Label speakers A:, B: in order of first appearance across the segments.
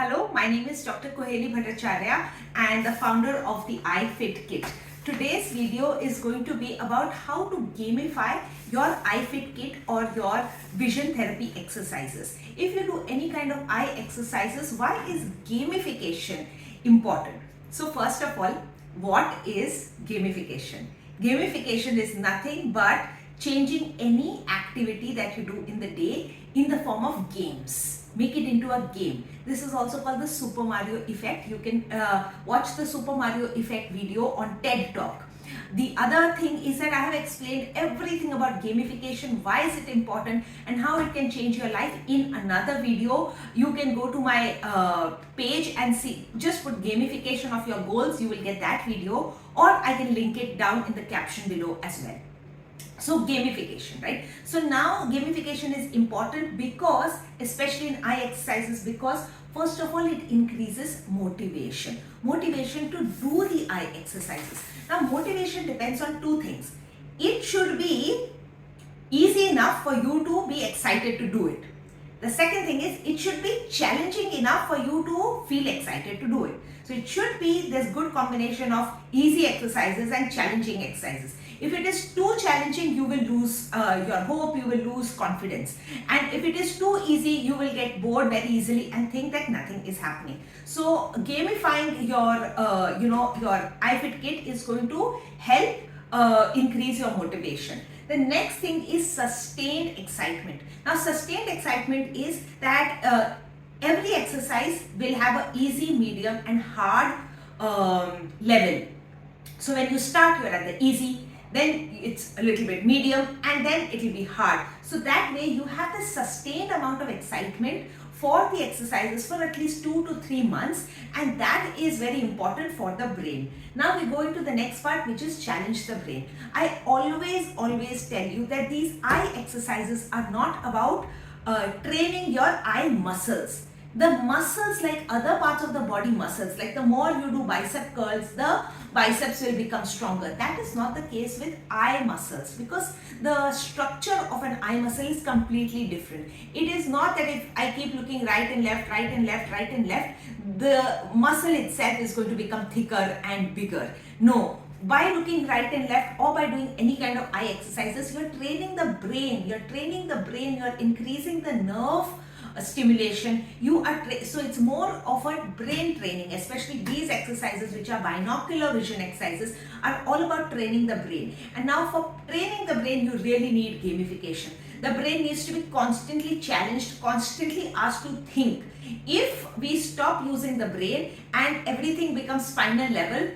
A: Hello, my name is Dr. Koheli Bhattacharya and the founder of the iFit Kit. Today's video is going to be about how to gamify your iFit Kit or your vision therapy exercises. If you do any kind of eye exercises, why is gamification important? So first of all, what is gamification? Gamification is nothing but changing any activity that you do in the day in the form of games. Make it into a game. This is also called the Super Mario effect. You can watch the Super Mario effect video on TED Talk. The other thing is that I have explained everything about gamification, why is it important and how it can change your life in another video. You can go to my page and see, just put gamification of your goals, you will get that video, or I can link it down in the caption below as well. So gamification, right? So now gamification is important because, especially in eye exercises, because first of all, it increases motivation. Motivation to do the eye exercises. Now motivation depends on two things. It should be easy enough for you to be excited to do it. The second thing is it should be challenging enough for you to feel excited to do it. So it should be this good combination of easy exercises and challenging exercises. If it is too challenging, you will lose your hope, you will lose confidence. And if it is too easy, you will get bored very easily and think that nothing is happening. So gamifying your iFit Kit is going to help increase your motivation. The next thing is sustained excitement. Now sustained excitement is that every exercise will have an easy, medium and hard level. So when you start, you are at the easy, then it's a little bit medium and then it will be hard. So that way you have the sustained amount of excitement for the exercises for at least 2 to 3 months, and that is very important for the brain. Now we go into the next part, which is challenge the brain. I always tell you that these eye exercises are not about training your eye muscles. The muscles, like other parts of the body muscles, like the more you do bicep curls, the biceps will become stronger. That is not the case with eye muscles, because the structure of an eye muscle is completely different. It is not that if I keep looking right and left, right and left, right and left, the muscle itself is going to become thicker and bigger. No. By looking right and left or by doing any kind of eye exercises, you are training the brain, you are increasing the nerve stimulation. So it's more of a brain training. Especially these exercises, which are binocular vision exercises, are all about training the brain. And now for training the brain, you really need gamification. The brain needs to be constantly challenged, constantly asked to think. If we stop using the brain and everything becomes spinal level,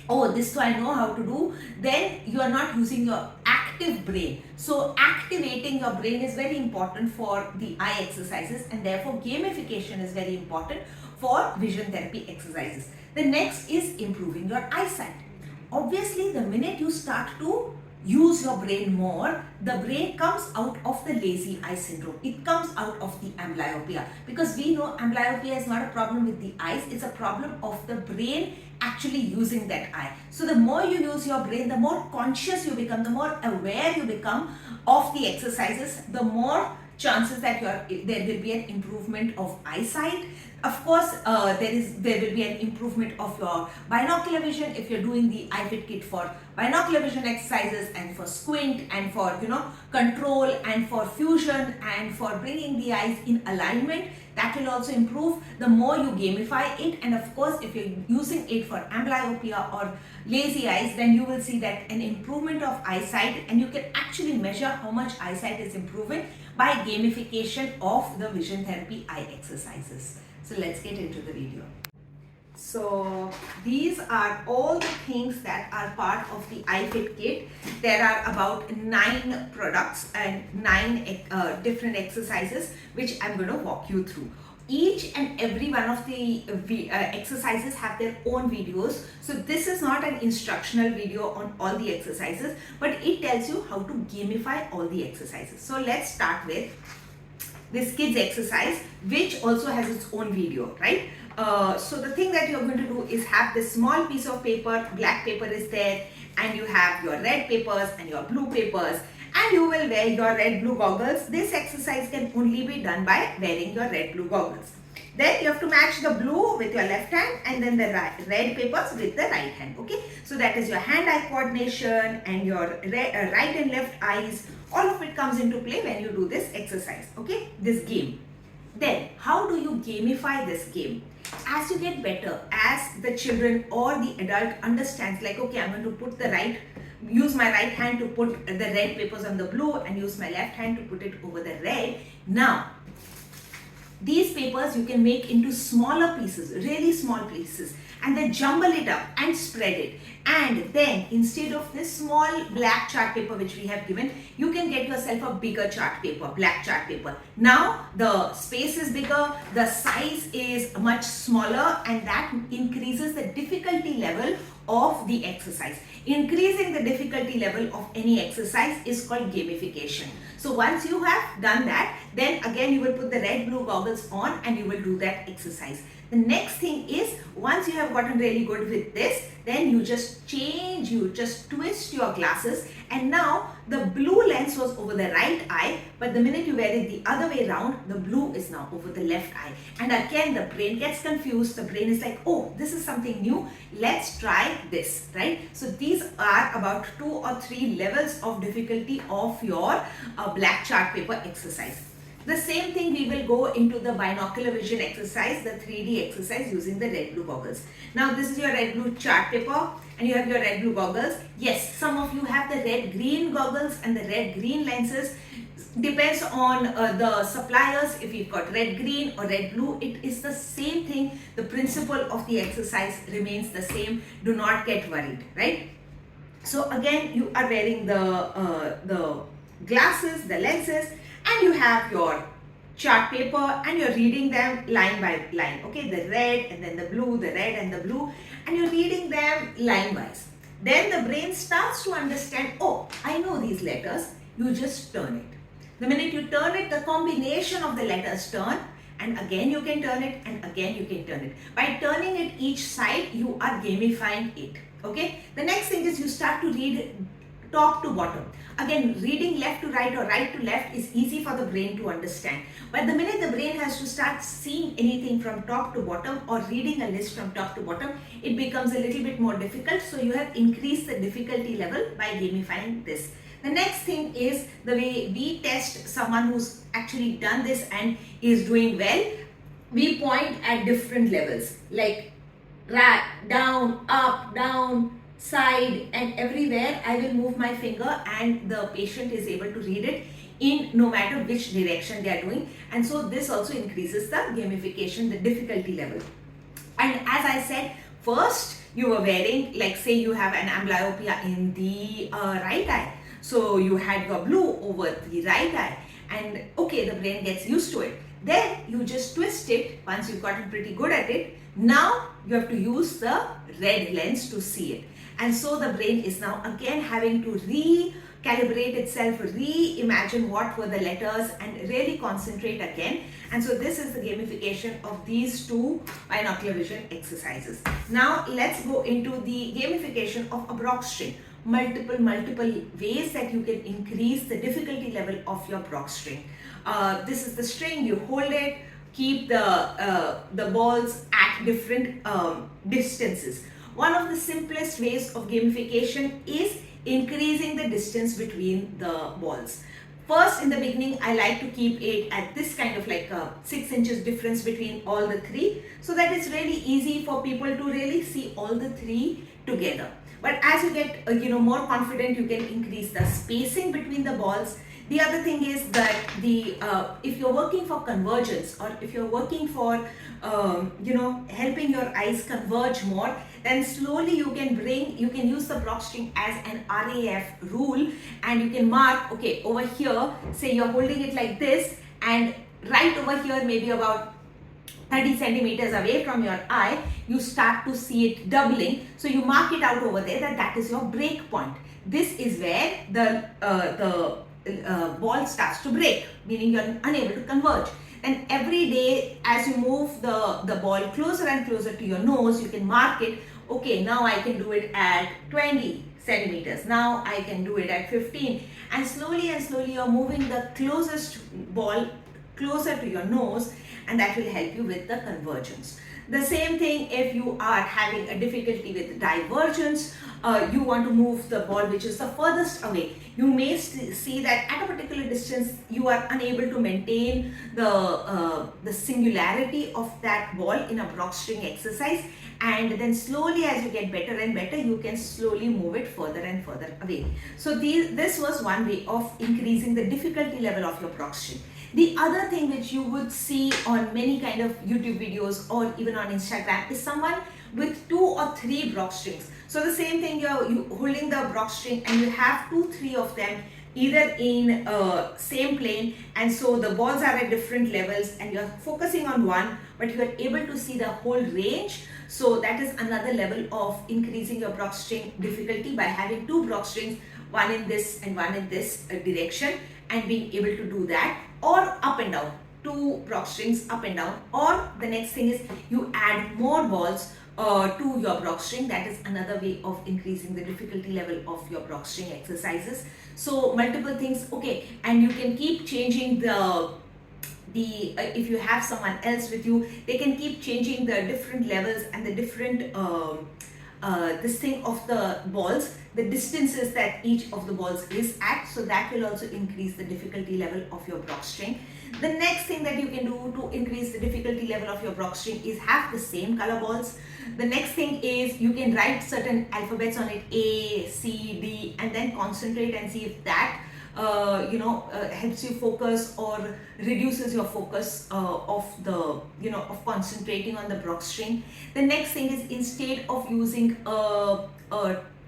A: oh, this I know how to do, then you are not using your active brain. So activating your brain is very important for the eye exercises, and therefore gamification is very important for vision therapy exercises. The next is improving your eyesight. Obviously, the minute you start to use your brain more, the brain comes out of the lazy eye syndrome. It comes out of the amblyopia, because we know amblyopia is not a problem with the eyes, it's a problem of the brain actually using that eye. So the more you use your brain, the more conscious you become, the more aware you become of the exercises, the more chances that there will be an improvement of eyesight. Of course, there will be an improvement of your binocular vision if you're doing the iFit Kit for binocular vision exercises and for squint and for control and for fusion and for bringing the eyes in alignment. That will also improve the more you gamify it. And of course, if you're using it for amblyopia or lazy eyes, then you will see that an improvement of eyesight, and you can actually measure how much eyesight is improving by gamification of the vision therapy eye exercises. So let's get into the video. So these are all the things that are part of the iFit Kit. There are about 9 products and 9 different exercises which I'm going to walk you through. Each and every one of the exercises have their own videos. So this is not an instructional video on all the exercises, but it tells you how to gamify all the exercises. So let's start with this kids exercise, which also has its own video, right? So the thing that you're going to do is have this small piece of paper, black paper is there, and you have your red papers and your blue papers, and you will wear your red blue goggles. This exercise can only be done by wearing your red blue goggles. Then you have to match the blue with your left hand and then the red papers with the right hand. Okay, so that is your hand-eye coordination and your right and left eyes. All of it comes into play when you do this exercise. Okay, this game. Then how do you gamify this game? As you get better, as the children or the adult understands, like, okay, I'm going to use my right hand to put the red papers on the blue and use my left hand to put it over the red. Now, these papers you can make into smaller pieces, really small pieces, and then jumble it up and spread it. And then instead of this small black chart paper which we have given, you can get yourself a bigger chart paper, black chart paper. Now the space is bigger, the size is much smaller, and that increases the difficulty level of the exercise. Increasing the difficulty level of any exercise is called gamification. So once you have done that, then again you will put the red blue goggles on and you will do that exercise. The next thing is, once you have gotten really good with this, then you just twist your glasses, and now the blue lens was over the right eye, but the minute you wear it the other way around, the blue is now over the left eye. And again the brain gets confused. The brain is like, oh, this is something new, let's try this, right? So these are about 2 or 3 levels of difficulty of your black chart paper exercise. The same thing we will go into the binocular vision exercise, the 3D exercise using the red blue goggles. Now this is your red blue chart paper and you have your red blue goggles. Yes, some of you have the red green goggles and the red green lenses. Depends on the suppliers. If you've got red green or red blue, it is the same thing. The principle of the exercise remains the same. Do not get worried, right? So again, you are wearing the glasses, the lenses, and you have your chart paper and you're reading them line by line. Okay, the red and then the blue, the red and the blue, and you're reading them line wise. Then the brain starts to understand, oh, I know these letters. You just turn it. The minute you turn it, the combination of the letters turn, and again you can turn it, and again you can turn it. By turning it each side, you are gamifying it. Okay. The next thing is you start to read top to bottom. Again, reading left to right or right to left is easy for the brain to understand. But the minute the brain has to start seeing anything from top to bottom or reading a list from top to bottom, it becomes a little bit more difficult. So you have increased the difficulty level by gamifying this. The next thing is the way we test someone who's actually done this and is doing well. We point at different levels, like right, down, up, down, side, and everywhere I will move my finger and the patient is able to read it in no matter which direction they are doing. And so this also increases the gamification, the difficulty level. And as I said, first you were wearing, like say you have an amblyopia in the right eye. So you had your blue over the right eye, and okay, the brain gets used to it. Then you just twist it. Once you've gotten pretty good at it, now you have to use the red lens to see it. And so the brain is now again having to recalibrate itself, reimagine what were the letters and really concentrate again. And so this is the gamification of these two binocular vision exercises. Now let's go into the gamification of a Brock string. Multiple ways that you can increase the difficulty level of your Brock string. This is the string, you hold it, keep the balls at different distances. One of the simplest ways of gamification is increasing the distance between the balls. First, in the beginning, I like to keep it at this kind of like a 6 inches difference between all the three, so that it's really easy for people to really see all the three together. But as you get more confident, you can increase the spacing between the balls. The other thing is that if you're working for convergence, or if you're working for helping your eyes converge more, then slowly you can use the Brock string as an RAF rule, and you can mark, okay, over here, say you're holding it like this, and right over here, maybe about 30 centimeters away from your eye, you start to see it doubling. So you mark it out over there that is your break point. This is where the ball starts to break, meaning you're unable to converge. And every day as you move the ball closer and closer to your nose, you can mark it. Okay, now I can do it at 20 centimeters. Now I can do it at 15. And slowly you're moving the closest ball closer to your nose, and that will help you with the convergence. The same thing if you are having a difficulty with divergence, you want to move the ball which is the furthest away. You may see that at a particular distance you are unable to maintain the singularity of that ball in a Brock string exercise, and then slowly as you get better and better you can slowly move it further and further away. So this was one way of increasing the difficulty level of your Brock string. The other thing which you would see on many kind of YouTube videos or even on Instagram is someone with 2 or 3 Brock strings. So the same thing, you holding the Brock string and you have 2-3 of them either in same plane, and so the balls are at different levels and you're focusing on one but you are able to see the whole range. So that is another level of increasing your Brock string difficulty by having 2 Brock strings, one in this and one in this direction, and being able to do that, or up and down, 2 Brock strings up and down. Or the next thing is you add more balls to your Brock string. That is another way of increasing the difficulty level of your Brock string exercises. So multiple things, okay, and you can keep changing the if you have someone else with you, they can keep changing the different levels and the different this thing of the balls, the distances that each of the balls is at, so that will also increase the difficulty level of your Brock string. The next thing that you can do to increase the difficulty level of your Brock string is have the same color balls. The next thing is you can write certain alphabets on it, A, C, D, and then concentrate and see if that helps you focus or reduces your focus of concentrating on the Brock string. The next thing is, instead of using a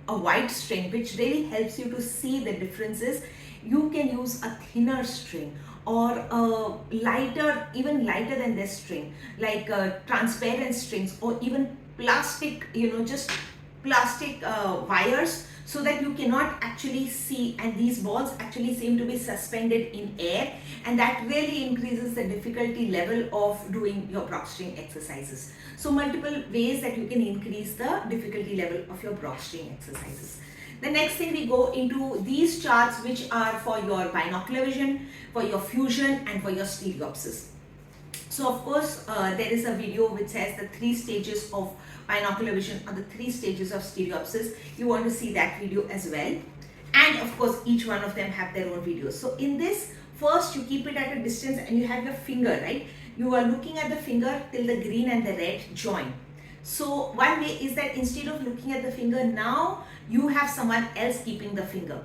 A: white string which really helps you to see the differences, you can use a thinner string or lighter, even lighter than this string, like transparent strings or even plastic, just plastic wires, so that you cannot actually see, and these balls actually seem to be suspended in air, and that really increases the difficulty level of doing your Brock string exercises. So multiple ways that you can increase the difficulty level of your Brock string exercises. The next thing, we go into these charts which are for your binocular vision, for your fusion, and for your stereopsis. So of course there is a video which says the 3 stages of binocular vision or the 3 stages of stereopsis. You want to see that video as well, and of course each one of them have their own videos. So in this, first you keep it at a distance and you have your finger, right? You are looking at the finger till the green and the red join. So one way is that instead of looking at the finger, now you have someone else keeping the finger.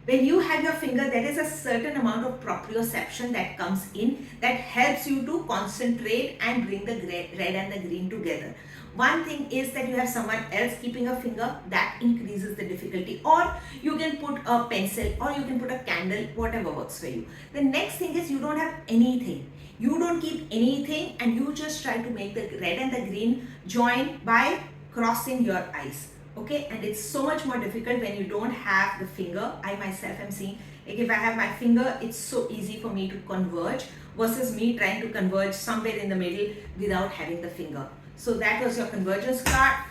A: When you have your finger, there is a certain amount of proprioception that comes in that helps you to concentrate and bring the red and the green together. One thing is that you have someone else keeping a finger, that increases the difficulty, or you can put a pencil or you can put a candle, whatever works for you. The next thing is you don't have anything. You don't keep anything and you just try to make the red and the green join by crossing your eyes. Okay, and it's so much more difficult when you don't have the finger. I myself am seeing, like if I have my finger, it's so easy for me to converge versus me trying to converge somewhere in the middle without having the finger. So that was your convergence card.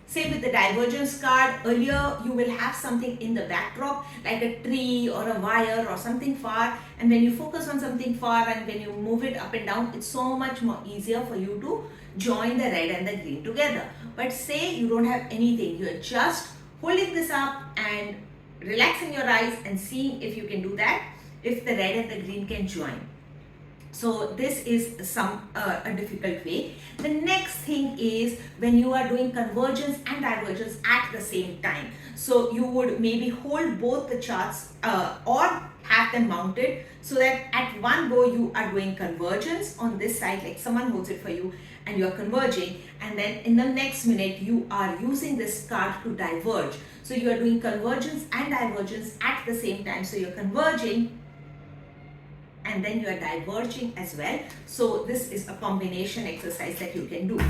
A: Same with the divergence card. Earlier you will have something in the backdrop like a tree or a wire or something far, and when you focus on something far and when you move it up and down, it's so much more easier for you to join the red and the green together. But say you don't have anything, you're just holding this up and relaxing your eyes and seeing if you can do that, if the red and the green can join. So this is a difficult way. The next thing is when you are doing convergence and divergence at the same time. So you would maybe hold both the charts or have them mounted so that at one go you are doing convergence on this side, like someone holds it for you and you are converging, and then in the next minute you are using this card to diverge. So you are doing convergence and divergence at the same time. So you're converging and then you are diverging as well. So this is a combination exercise that you can do.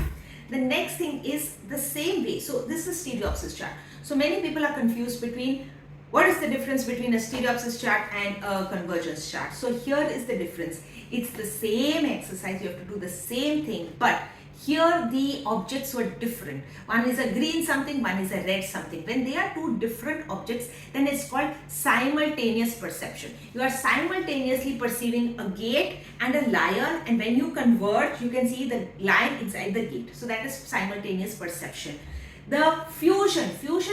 A: The next thing is the same way. So this is stereopsis chart. So many people are confused between what is the difference between a stereopsis chart and a convergence chart. So here is the difference. It's the same exercise, you have to do the same thing, but Here the objects were different. One is a green something, one is a red something. When they are two different objects, then it's called simultaneous perception. You are simultaneously perceiving a gate and a lion, and when you converge, you can see the lion inside the gate. So that is simultaneous perception. The fusion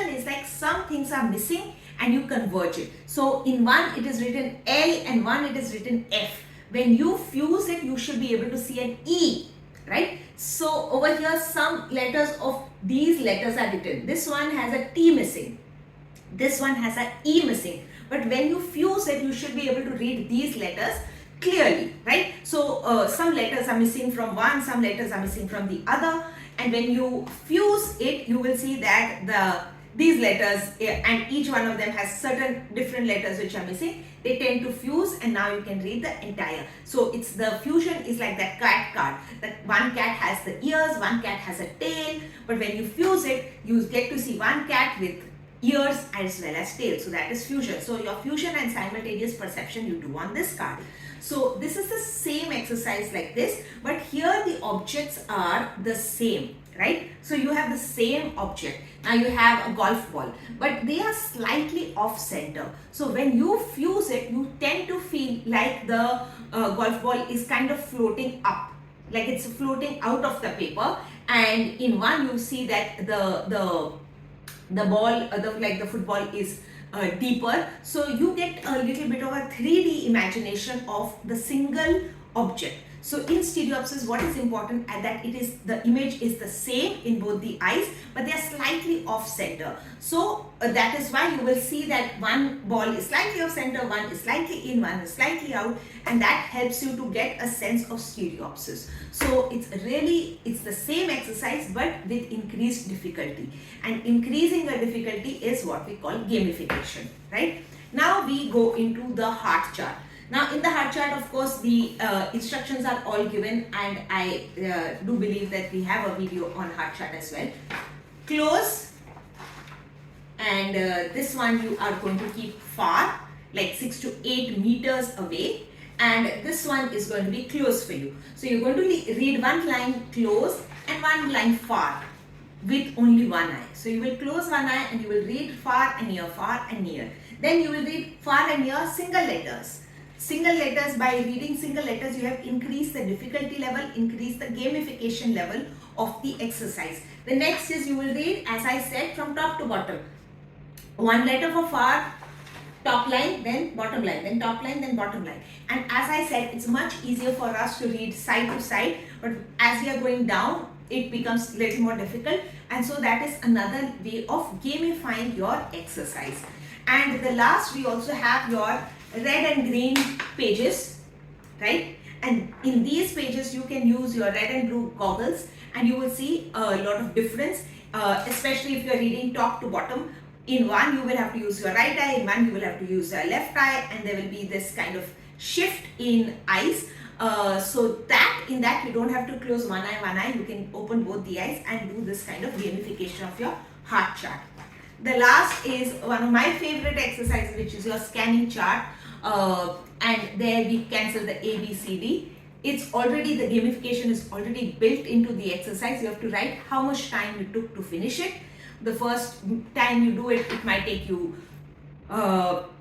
A: is like some things are missing and you converge it. So in one it is written L and one it is written F. When you fuse it, you should be able to see an E, right? So over here some letters of these letters are written. This one has a T missing. This one has a E missing. But when you fuse it, you should be able to read these letters clearly, right? So some letters are missing from one, some letters are missing from the other. And when you fuse it, you will see that these letters and each one of them has certain different letters which are missing. They tend to fuse and now you can read the entire. So it's the fusion is like that cat card. That one cat has the ears, one cat has a tail. But when you fuse it, you get to see one cat with ears as well as tail. So that is fusion. So your fusion and simultaneous perception you do on this card. So this is the same exercise like this, but here the objects are the same, right? So you have the same object. Now you have a golf ball, but they are slightly off center. So when you fuse it, you tend to feel like the golf ball is kind of floating up, like it's floating out of the paper. And in one you see that the ball, like the football is deeper. So you get a little bit of a 3D imagination of the single object. So in stereopsis, what is important is that the image is the same in both the eyes, but they are slightly off center. So that is why you will see that one ball is slightly off center, one is slightly in, one is slightly out, and that helps you to get a sense of stereopsis. So it's the same exercise but with increased difficulty, and increasing the difficulty is what we call gamification, right? Now we go into the heart chart. Now in the heart chart, of course, the instructions are all given, and I do believe that we have a video on heart chart as well. Close, and this one you are going to keep far, like 6 to 8 meters away, and this one is going to be close for you. So you're going to read one line close and one line far with only one eye. So you will close one eye and you will read far and near, far and near. Then you will read far and near single letters. Single letters, by reading single letters, you have increased the difficulty level, increased the gamification level of the exercise. The next is you will read, as I said, from top to bottom. One letter for far, top line, then bottom line, then top line, then bottom line. And as I said, it's much easier for us to read side to side, but as we are going down, it becomes a little more difficult. And so that is another way of gamifying your exercise. And the last, we also have your red and green pages, right? And in these pages you can use your red and blue goggles and you will see a lot of difference, especially if you are reading top to bottom. In one you will have to use your right eye, in one you will have to use your left eye, and there will be this kind of shift in eyes. So that in that you don't have to close one eye, you can open both the eyes and do this kind of gamification of your heart chart. The last is one of my favorite exercises, which is your scanning chart, and there we cancel the A, B, C, D. It's already, the gamification is already built into the exercise. You have to write how much time you took to finish it. The first time you do it, it might take you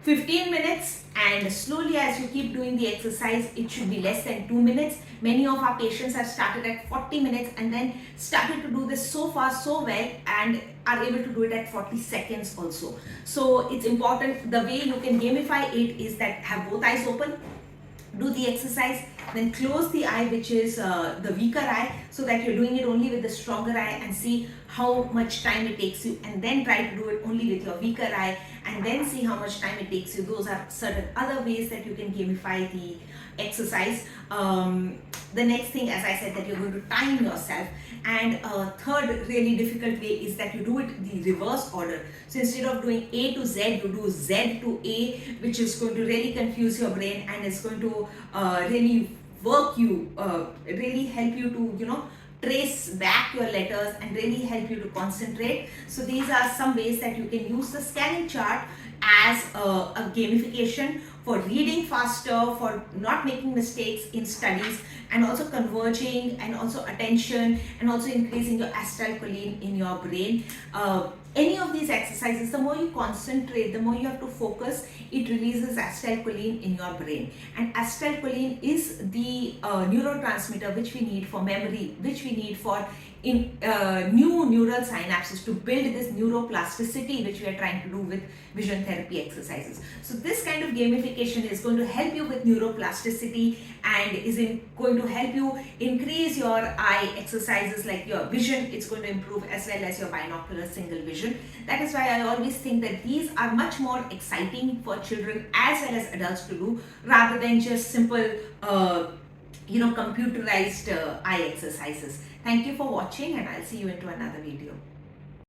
A: 15 minutes, and slowly as you keep doing the exercise, it should be less than 2 minutes. Many of our patients have started at 40 minutes and then started to do this so fast, so well, and are able to do it at 40 seconds also. So it's important, the way you can gamify it is that have both eyes open, do the exercise, then close the eye, which is the weaker eye, so that you're doing it only with the stronger eye, and see how much time it takes you, and then try to do it only with your weaker eye, and then see how much time it takes you. Those are certain other ways that you can gamify the exercise. The next thing, as I said, that you're going to time yourself. And a third really difficult way is that you do it the reverse order. So instead of doing A to Z, you do Z to A, which is going to really confuse your brain and is going to really work you, really help you to, trace back your letters and really help you to concentrate. So these are some ways that you can use the scanning chart as a gamification for reading faster, for not making mistakes in studies, and also converging, and also attention, and also increasing your acetylcholine in your brain. Any of these exercises, the more you concentrate, the more you have to focus, it releases acetylcholine in your brain. And acetylcholine is the neurotransmitter which we need for memory, which we need for new neural synapses to build this neuroplasticity which we are trying to do with vision therapy exercises. So this kind of gamification is going to help you with neuroplasticity and going to help you increase your eye exercises like your vision. It's going to improve as well as your binocular single vision. That is why I always think that these are much more exciting for children as well as adults to do, rather than just simple computerized eye exercises. Thank you for watching, and I'll see you into another video.